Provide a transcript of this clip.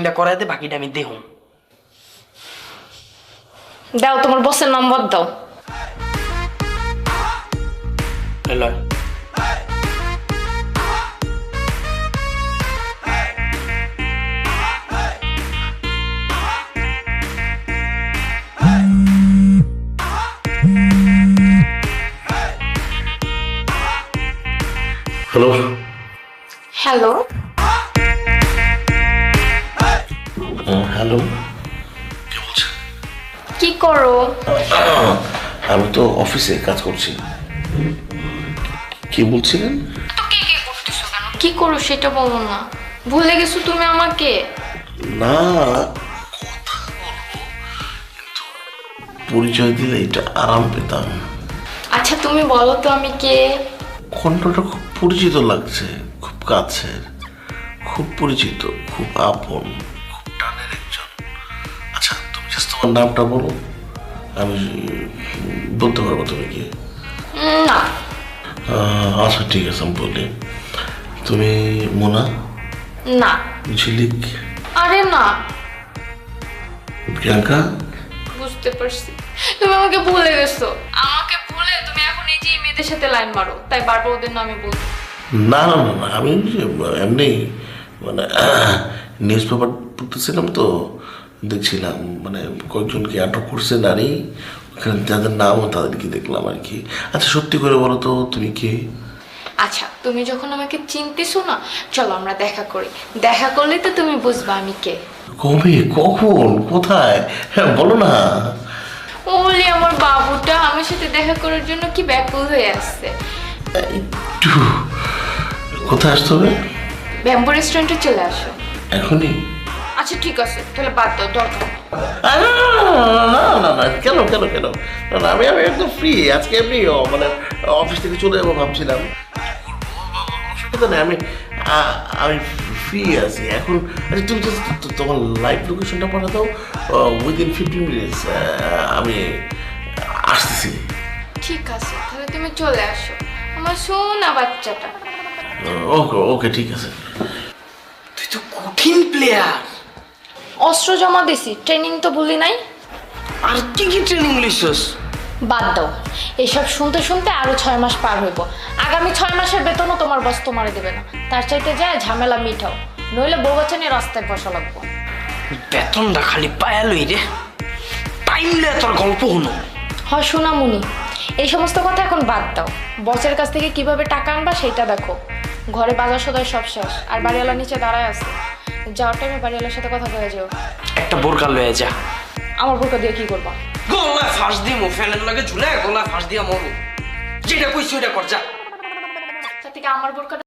রেজিস্ট্রেশনটা করাই দে, বাকিটা আমি দেখুন। দাও তোমার বসের নাম্বার দাও। হ্যালো, হ্যালো, হ্যালো, হ্যালো, কে বলছেন? কি করো? আমি তো অফিসে কাজ করছি। কি বলছিলেন? কি করো সেটা বলো না। ভুলে গেছো তুমি আমাকে? না, কথা বলবো, কিন্তু পরিচয় দিলে এটা আরাম পেতাম। আচ্ছা তুমি বলো তো আমি কে? কণ্ঠটা খুব পরিচিত লাগছে, খুব কাছের, খুব পরিচিত, খুব আপন, খুব টানের একজন। আচ্ছা, তুমি জাস্ট তোমার নামটা বলো, আমি বলতে পারবো তুমি কি। না। আচ্ছা ঠিক আছে, আমি বলি। তুমি মোনা? না। ঝিলিক? আরে না। প্রিয়াঙ্কা? বুঝতে পারছি তুমি আমাকে ভুলে গেছো। আমাকে ভুলে তুমি এখন এই যে এই মেয়েদের সাথে লাইন মারো, তাই বারবার ওদের নামে বলছো। না না না না, আমি এমনি মানে নিউজ পেপার পড়তেছিলাম তো, দেখছিলাম মানে কয়েকজনকে আটক করছে নারী, ওখানে যাদের নামও তাদেরকে দেখলাম আর কি। আচ্ছা সত্যি করে বলো তো তুমি কে? আচ্ছা তুমি যখন আমাকে চিনতেছো না, চলো আমরা দেখা করি। দেখা করলেই তো তুমি বুঝবা আমি কে। কবে, কখন, কোথায়? হ্যাঁ বলো না। ওলে আমার বাবুটা আমার সাথে দেখা করার জন্য কি ব্যাকুল হয়ে আসছে। একটু কোথায় আসতে হবে? ব্যাম্বো রেস্টুরেন্টে চলে আসো। এখনই? আচ্ছা ঠিক আছে, তাহলে বাদ দাও, দরকার নেই। না না না না, কেন কেন কেন? না না, আমি আমি একদম ফ্রি আজকে, এমনি মানে অফিস থেকে চলে যাবো ভাবছিলাম। অসুবিধা নেই, আমি ফ্রি আছি এখন। আচ্ছা তুমি just তোমার লাইভ লোকেশনটা পাঠা দাও, উইদিন 15 মিনিটস আমি আসতেছি। ঠিক আছে, তাহলে তুমি চলে আসো আমার সোনা বাচ্চাটা। ওকে ওকে ঠিক আছে। তুই তো কঠিন প্লেয়ার। অস্ত্র জমা দিছি, ট্রেনিং তো ভুলি নাই। আর কি কি ট্রেনিং লিখছস? বাদ দাও, এসব শুনতে শুনতে আরো 6 মাস পার হইব। আগামী 6 মাসের বেতনও তোমার বস তোমারে দেবে না। তার চাইতে যায় ঝামেলা মিঠাও, নইলে বউ বাচ্চা নিয়ে রাস্তায় বসা লাগবো। বেতনটা খালি পায়ালই রে, টাইমলে তোর গল্প হলো। হয় সোনামুনি, এই সমস্ত কথা এখন বাদ দাও। বসের কাছ থেকে কিভাবে টাকা আনবা সেটা দেখো। ঘরে বাজার সদাই সব শেষ, আর বাড়িওয়ালা নিচে দাঁড়ায় আছে। যাওয়ার টাইমে বাড়িওয়ালার সাথে কথা বলে যেও। একটা বোরকা লয়ে যা। আমার বোরকা দিয়ে কি করবা? গলায় ফাঁস দিয়ে মো ফ্যানের লাগে ঝুলে গলায় ফাঁস দিয়া মরু। যেটা কইছি ওইটা কর যা। তার থেকে আমার বোরকা